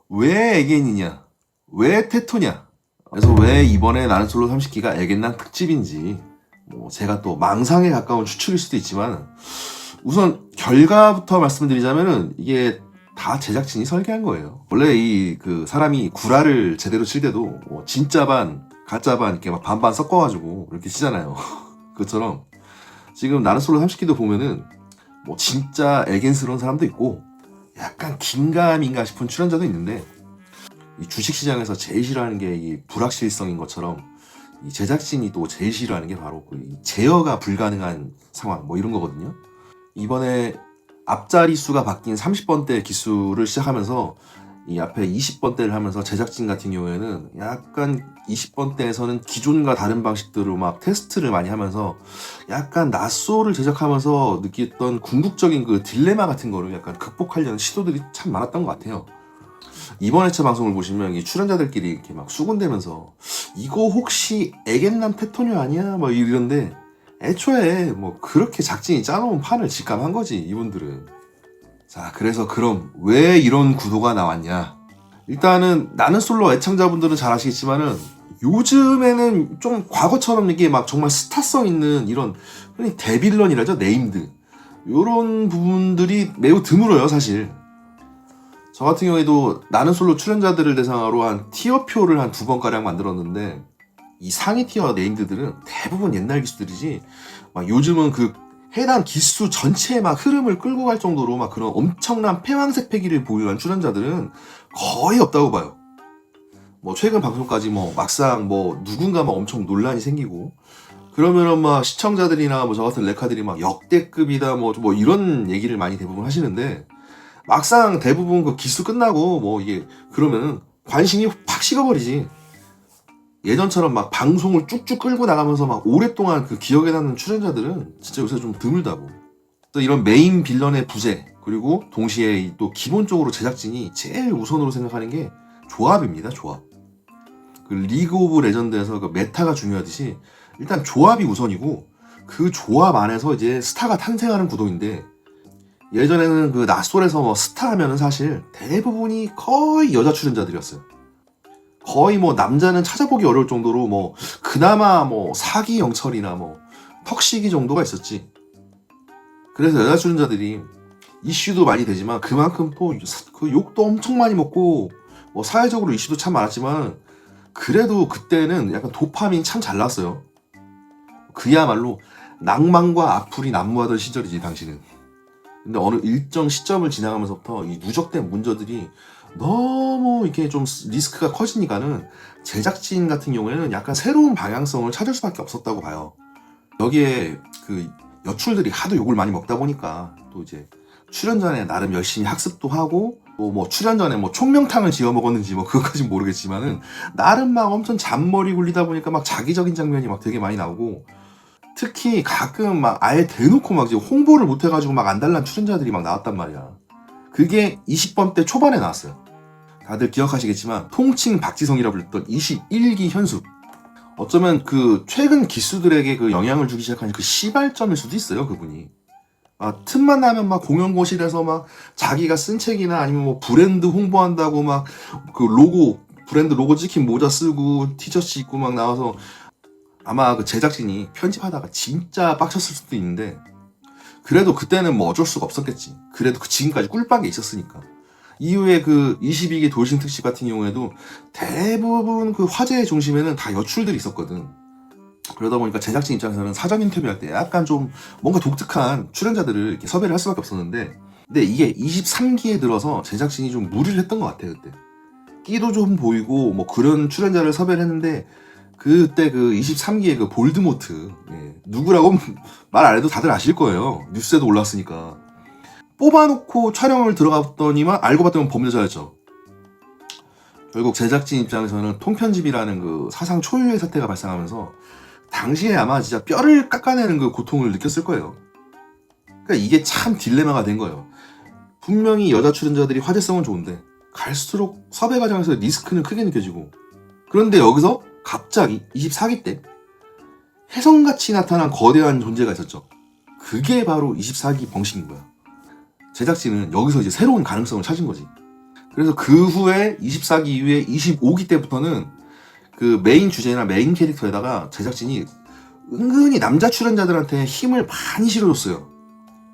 왜 에겐이냐? 왜 테토냐? 그래서 왜 이번에 나는 솔로 30기가 에겐남 특집인지 제가 또 망상에 가까운 추측일 수도 있지만 우선 결과부터 말씀드리자면은 이게 다 제작진이 설계한 거예요. 원래 이 그 사람이 구라를 제대로 칠 때도 진짜 반, 가짜 반 이렇게 막 반반 섞어가지고 이렇게 치잖아요. 그것처럼 지금 나는 솔로 30기도 보면은 진짜 에겐스러운 사람도 있고 약간 긴가민가 싶은 출연자도 있는데 이 주식시장에서 제일 싫어하는 게 이 불확실성인 것처럼 이 제작진이 또 제일 싫어하는 게 바로 그 제어가 불가능한 상황 이런 거거든요. 이번에 앞자리 수가 바뀐 30번대 기수를 시작하면서 이 앞에 20번대를 하면서 제작진 같은 경우에는 약간 20번대에서는 기존과 다른 방식대로 막 테스트를 많이 하면서 약간 낯소를 제작하면서 느꼈던 궁극적인 그 딜레마 같은 거를 약간 극복하려는 시도들이 참 많았던 것 같아요. 이번 회차 방송을 보시면 이 출연자들끼리 이렇게 막 수군대면서 이거 혹시 에겐남 테토녀 아니야? 막 이런데 애초에 그렇게 작진이 짜놓은 판을 직감한 거지 이분들은. 자, 그래서 그럼 왜 이런 구도가 나왔냐? 일단은 나는 솔로 애청자분들은 잘 아시겠지만은 요즘에는 좀 과거처럼 이게 막 정말 스타성 있는 이런 흔히 대빌런이라죠, 네임드 요런 부분들이 매우 드물어요 사실. 저 같은 경우에도 나는 솔로 출연자들을 대상으로 한 티어표를 한 2번가량 만들었는데 이 상위 티어 네임드들은 대부분 옛날 기수들이지 막 요즘은 그 해당 기수 전체의 막 흐름을 끌고 갈 정도로 막 그런 엄청난 패왕색 패기를 보유한 출연자들은 거의 없다고 봐요. 최근 방송까지 막상 누군가 막 엄청 논란이 생기고 그러면은 막 시청자들이나 저 같은 레카들이 막 역대급이다 이런 얘기를 많이 대부분 하시는데 막상 대부분 그 기수 끝나고 이게 그러면은 관심이 팍 식어버리지. 예전처럼 막 방송을 쭉쭉 끌고 나가면서 막 오랫동안 그 기억에 남는 출연자들은 진짜 요새 좀 드물다고. 그래서 이런 메인 빌런의 부재 그리고 동시에 또 기본적으로 제작진이 제일 우선으로 생각하는 게 조합입니다. 조합. 그 리그 오브 레전드에서 그 메타가 중요하듯이 일단 조합이 우선이고 그 조합 안에서 이제 스타가 탄생하는 구도인데 예전에는 그 낯솔에서 스타 하면은 사실 대부분이 거의 여자 출연자들이었어요. 거의 남자는 찾아보기 어려울 정도로 그나마 사기 영철이나 턱시기 정도가 있었지. 그래서 여자 출연자들이 이슈도 많이 되지만 그만큼 또 그 욕도 엄청 많이 먹고 사회적으로 이슈도 참 많았지만 그래도 그때는 약간 도파민 참 잘 났어요. 그야말로 낭만과 악플이 난무하던 시절이지 당시는. 근데 어느 일정 시점을 지나가면서부터 이 누적된 문제들이 너무 이렇게 좀 리스크가 커지니까는 제작진 같은 경우에는 약간 새로운 방향성을 찾을 수밖에 없었다고 봐요. 여기에 그 여출들이 하도 욕을 많이 먹다 보니까 또 이제 출연 전에 나름 열심히 학습도 하고 또 출연 전에 총명탕을 지어 먹었는지 그것까진 모르겠지만은 나름 막 엄청 잔머리 굴리다 보니까 막 자기적인 장면이 막 되게 많이 나오고 특히 가끔 막 아예 대놓고 막 이제 홍보를 못 해가지고 막 안달난 출연자들이 막 나왔단 말이야. 그게 20번대 초반에 나왔어요. 다들 기억하시겠지만 통칭 박지성이라 불렸던 21기 현숙. 어쩌면 그 최근 기수들에게 그 영향을 주기 시작한 그 시발점일 수도 있어요, 그분이. 틈만 나면 막 공연고실에서 막 자기가 쓴 책이나 아니면 브랜드 홍보한다고 막 그 브랜드 로고 찍힌 모자 쓰고 티셔츠 입고 막 나와서 아마 그 제작진이 편집하다가 진짜 빡쳤을 수도 있는데 그래도 그때는 어쩔 수가 없었겠지. 그래도 지금까지 꿀빡에 있었으니까. 이후에 그 22기 돌싱 특집 같은 경우에도 대부분 그 화제의 중심에는 다 여출들이 있었거든. 그러다 보니까 제작진 입장에서는 사전 인터뷰할 때 약간 좀 뭔가 독특한 출연자들을 이렇게 섭외를 할 수밖에 없었는데 근데 이게 23기에 들어서 제작진이 좀 무리를 했던 것 같아요. 그때 끼도 좀 보이고 그런 출연자를 섭외를 했는데 그때 그 23기의 그 볼드모트 누구라고 말 안 해도 다들 아실 거예요. 뉴스에도 올랐으니까. 뽑아놓고 촬영을 들어갔더니만 알고 봤더니 범죄자였죠. 결국 제작진 입장에서는 통편집이라는 그 사상 초유의 사태가 발생하면서 당시에 아마 진짜 뼈를 깎아내는 그 고통을 느꼈을 거예요. 그러니까 이게 참 딜레마가 된 거예요. 분명히 여자 출연자들이 화제성은 좋은데 갈수록 섭외 과정에서 리스크는 크게 느껴지고 그런데 여기서 갑자기 24기 때 혜성같이 나타난 거대한 존재가 있었죠. 그게 바로 24기 벙식인 거야. 제작진은 여기서 이제 새로운 가능성을 찾은 거지. 그래서 그 후에 24기 이후에 25기 때부터는 그 메인 주제나 메인 캐릭터에다가 제작진이 은근히 남자 출연자들한테 힘을 많이 실어줬어요.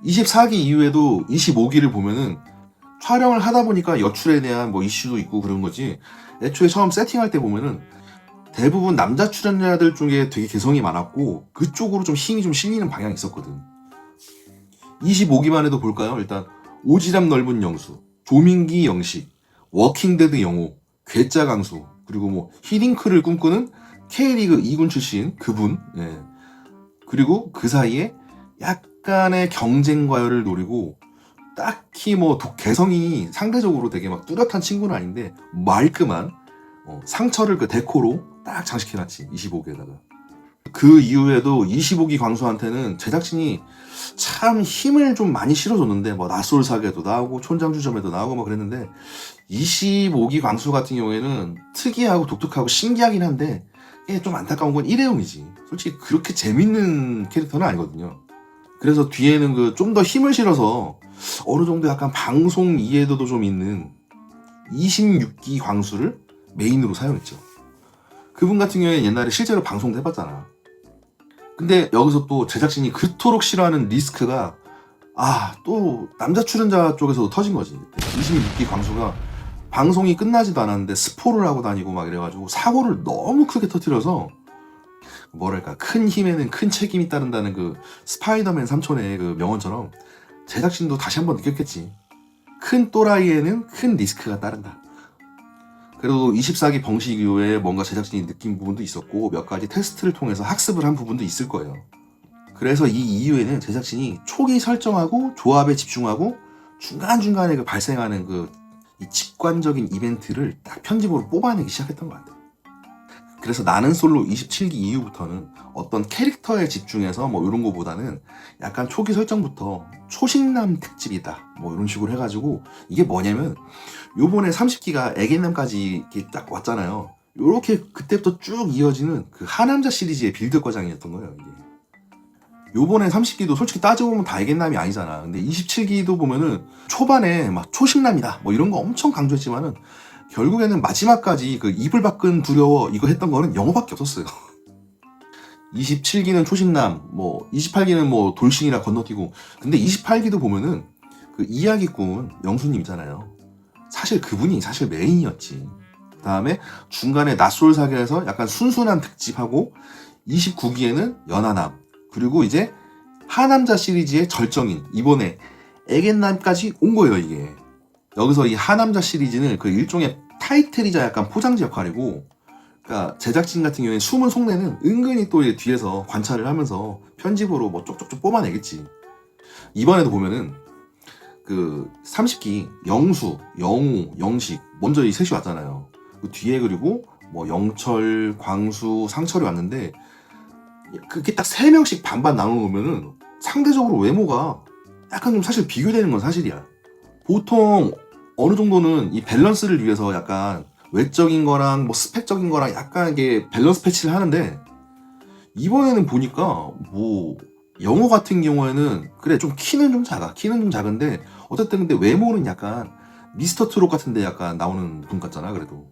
24기 이후에도 25기를 보면은 촬영을 하다 보니까 여출에 대한 뭐 이슈도 있고 그런 거지, 애초에 처음 세팅할 때 보면은 대부분 남자 출연자들 중에 되게 개성이 많았고 그쪽으로 좀 힘이 좀 실리는 방향이 있었거든. 25기만 해도 볼까요? 일단 오지랖 넓은 영수, 조민기 영식, 워킹데드 영호, 괴짜 강수, 그리고 뭐 히딩크를 꿈꾸는 K리그 2군 출신 그분, 예. 그리고 그 사이에 약간의 경쟁과열을 노리고 딱히 뭐 개성이 상대적으로 되게 막 뚜렷한 친구는 아닌데 말끔한 상처를 그 데코로 딱 장식해놨지, 25기에다가. 그 이후에도 25기 광수한테는 제작진이 참 힘을 좀 많이 실어줬는데, 뭐 낯솔 사계도 나오고 촌장주점에도 나오고 뭐 그랬는데, 25기 광수 같은 경우에는 특이하고 독특하고 신기하긴 한데 이게 좀 안타까운 건 일회용이지. 솔직히 그렇게 재밌는 캐릭터는 아니거든요. 그래서 뒤에는 그 좀 더 힘을 실어서 어느 정도 약간 방송 이해도도 좀 있는 26기 광수를 메인으로 사용했죠. 그분 같은 경우에는 옛날에 실제로 방송도 해봤잖아. 근데 여기서 또 제작진이 그토록 싫어하는 리스크가 또 남자 출연자 쪽에서도 터진 거지. 26기 광수가 방송이 끝나지도 않았는데 스포를 하고 다니고 막 이래가지고 사고를 너무 크게 터뜨려서, 뭐랄까, 큰 힘에는 큰 책임이 따른다는 그 스파이더맨 삼촌의 그 명언처럼 제작진도 다시 한번 느꼈겠지. 큰 또라이에는 큰 리스크가 따른다. 그래도 24기 벙식 이후에 뭔가 제작진이 느낀 부분도 있었고 몇 가지 테스트를 통해서 학습을 한 부분도 있을 거예요. 그래서 이 이후에는 제작진이 초기 설정하고 조합에 집중하고 중간중간에 그 발생하는 이 직관적인 이벤트를 딱 편집으로 뽑아내기 시작했던 것 같아요. 그래서 나는 솔로 27기 이후부터는 어떤 캐릭터에 집중해서 뭐 이런 거보다는 약간 초기 설정부터 초식남 특집이다 뭐 이런 식으로 해가지고, 이게 뭐냐면 요번에 30기가 애견남까지 이렇게 딱 왔잖아요. 요렇게 그때부터 쭉 이어지는 그 하남자 시리즈의 빌드 과정이었던 거예요, 이게. 요번에 30기도 솔직히 따져보면 다 애견남이 아니잖아. 근데 27기도 보면은 초반에 막 초식남이다 뭐 이런 거 엄청 강조했지만은 결국에는 마지막까지 그 이불 밖은 두려워 이거 했던 거는 영어밖에 없었어요. 27기는 초식남, 뭐 28기는 뭐 돌싱이라 건너뛰고. 근데 28기도 보면은 그 이야기꾼 영수님 있잖아요. 사실 그분이 사실 메인이었지. 그 다음에 중간에 낯솔 사계에서 약간 순순한 특집하고, 29기에는 연하남, 그리고 이제 하남자 시리즈의 절정인 이번에 애견남까지 온 거예요, 이게. 여기서 이 하남자 시리즈는 그 일종의 타이틀이자 약간 포장지 역할이고, 그러니까 제작진 같은 경우에 숨은 속내는 은근히 또 뒤에서 관찰을 하면서 편집으로 뭐 쪽쪽쪽 뽑아내겠지. 이번에도 보면은 그 30기 영수, 영우, 영식 먼저 이 셋이 왔잖아요. 그 뒤에 그리고 뭐 영철, 광수, 상철이 왔는데, 그게 딱 3명씩 반반 나눠놓으면은 상대적으로 외모가 약간 좀 사실 비교되는 건 사실이야. 보통 어느 정도는 이 밸런스를 위해서 약간 외적인 거랑 뭐 스펙적인 거랑 약간 이게 밸런스 패치를 하는데, 이번에는 보니까 뭐 영호 같은 경우에는 그래 좀 키는 좀 작은데 어쨌든 근데 외모는 약간 미스터 트롯 같은데 약간 나오는 분 같잖아 그래도.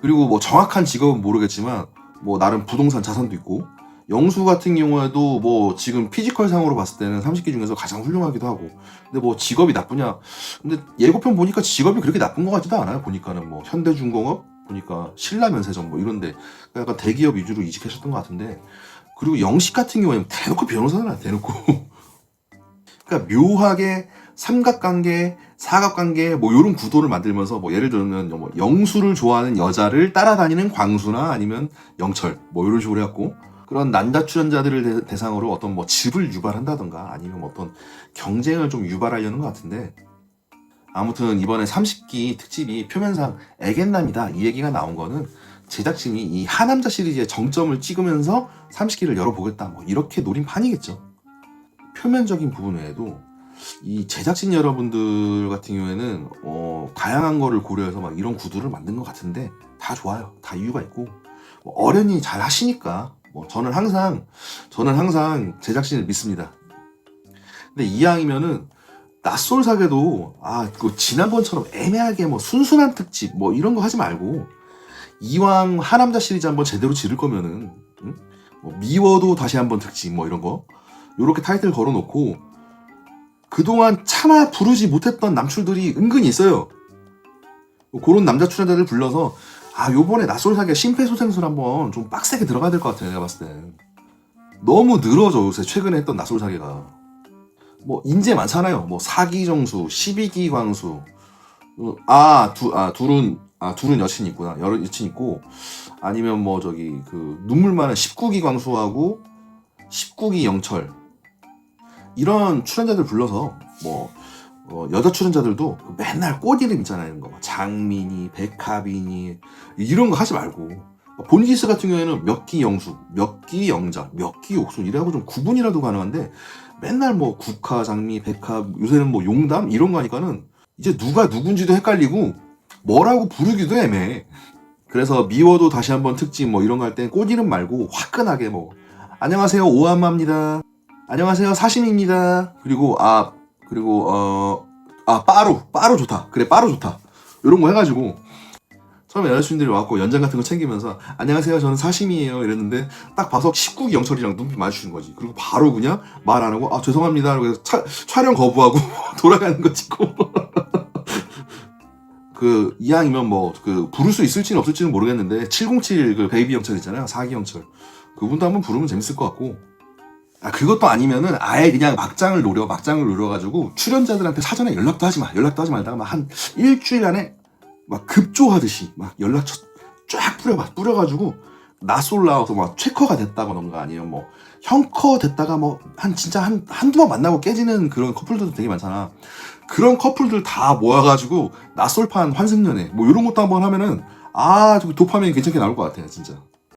그리고 뭐 정확한 직업은 모르겠지만 뭐 나름 부동산 자산도 있고, 영수 같은 경우에도 뭐 지금 피지컬 상으로 봤을 때는 30기 중에서 가장 훌륭하기도 하고. 근데 뭐 직업이 나쁘냐? 근데 예고편 보니까 직업이 그렇게 나쁜 것 같지도 않아요. 보니까는 뭐 현대중공업 보니까 신라면세점 뭐 이런데 약간 대기업 위주로 이직하셨던 것 같은데. 그리고 영식 같은 경우에는 대놓고 변호사잖아, 대놓고. 그러니까 묘하게 삼각관계, 사각관계 뭐 이런 구도를 만들면서, 뭐 예를 들면 뭐 영수를 좋아하는 여자를 따라다니는 광수나 아니면 영철 뭐 이런 식으로 해갖고 그런 남자 출연자들을 대상으로 어떤 뭐 즙을 유발한다던가 아니면 어떤 경쟁을 좀 유발하려는 것 같은데, 아무튼 이번에 30기 특집이 표면상 애견남이다 이 얘기가 나온 거는 제작진이 이 하남자 시리즈의 정점을 찍으면서 30기를 열어보겠다 뭐 이렇게 노린 판이겠죠. 표면적인 부분 외에도 이 제작진 여러분들 같은 경우에는 다양한 거를 고려해서 막 이런 구도를 만든 것 같은데 다 좋아요. 다 이유가 있고 뭐 어련히 잘 하시니까 뭐 저는 항상 제작진을 믿습니다. 근데 이왕이면은 낯솔 사계도 그 지난번처럼 애매하게 뭐 순순한 특집 뭐 이런 거 하지 말고 이왕 하남자 시리즈 한번 제대로 지를 거면은 뭐 미워도 다시 한번 특집 뭐 이런 거 요렇게 타이틀 걸어놓고 그동안 차마 부르지 못했던 남출들이 은근히 있어요. 그런 남자 출연자들 불러서 요번에 낯솔 사계 심폐소생술 한번 좀 빡세게 들어가야 될 것 같아. 내가 봤을 때 너무 늘어져 요새 최근에 했던 낯솔 사계가. 뭐 인재 많잖아요. 뭐 사기정수, 12기 광수. 둘은 여친 있구나. 여친 있고 아니면 뭐 저기 그 눈물 많은 19기 광수하고 19기 영철 이런 출연자들 불러서 뭐 여자 출연자들도 맨날 꽃 이름 있잖아요. 이런 거 장민이, 백합이니 이런 거 하지 말고 본기스 같은 경우에는 몇 기 영수, 몇 기 영자, 몇 기 옥순 이래하고 좀 구분이라도 가능한데 맨날 뭐 국화, 장미, 백합 요새는 뭐 용담 이런 거 하니까는 이제 누가 누군지도 헷갈리고 뭐라고 부르기도 애매해. 그래서 미워도 다시 한번 특집 뭐 이런 거 할 땐 꽃 이름 말고 화끈하게 뭐 안녕하세요 오한마입니다. 안녕하세요 사심입니다. 그리고 빠루 좋다. 그래 빠루 좋다. 이런 거 해가지고 처음에 여자친구들이 와갖고 연장 같은 거 챙기면서 안녕하세요 저는 사심이에요 이랬는데 딱 봐서 19기 영철이랑 눈빛 마주치는 거지. 그리고 바로 그냥 말 안 하고 죄송합니다 그래서 촬영 거부하고 돌아가는 거 찍고 그 이왕이면 뭐 그 부를 수 있을지는 없을지는 모르겠는데 707 그 베이비 영철 있잖아요. 4기 영철 그분도 한번 부르면 재밌을 것 같고 그것도 아니면은 아예 그냥 막장을 노려가지고 출연자들한테 사전에 연락도 하지 말다가 막 한 일주일 안에 막 급조하듯이 막 연락처 쫙 뿌려가지고 낯솔 나와서 막 최커가 됐다거나 아니면 뭐 형커 됐다가 뭐 한두 번 만나고 깨지는 그런 커플들도 되게 많잖아. 그런 커플들 다 모아가지고 낯솔판 환승연애 뭐 이런 것도 한번 하면은 도파민이 괜찮게 나올 것 같아요 진짜.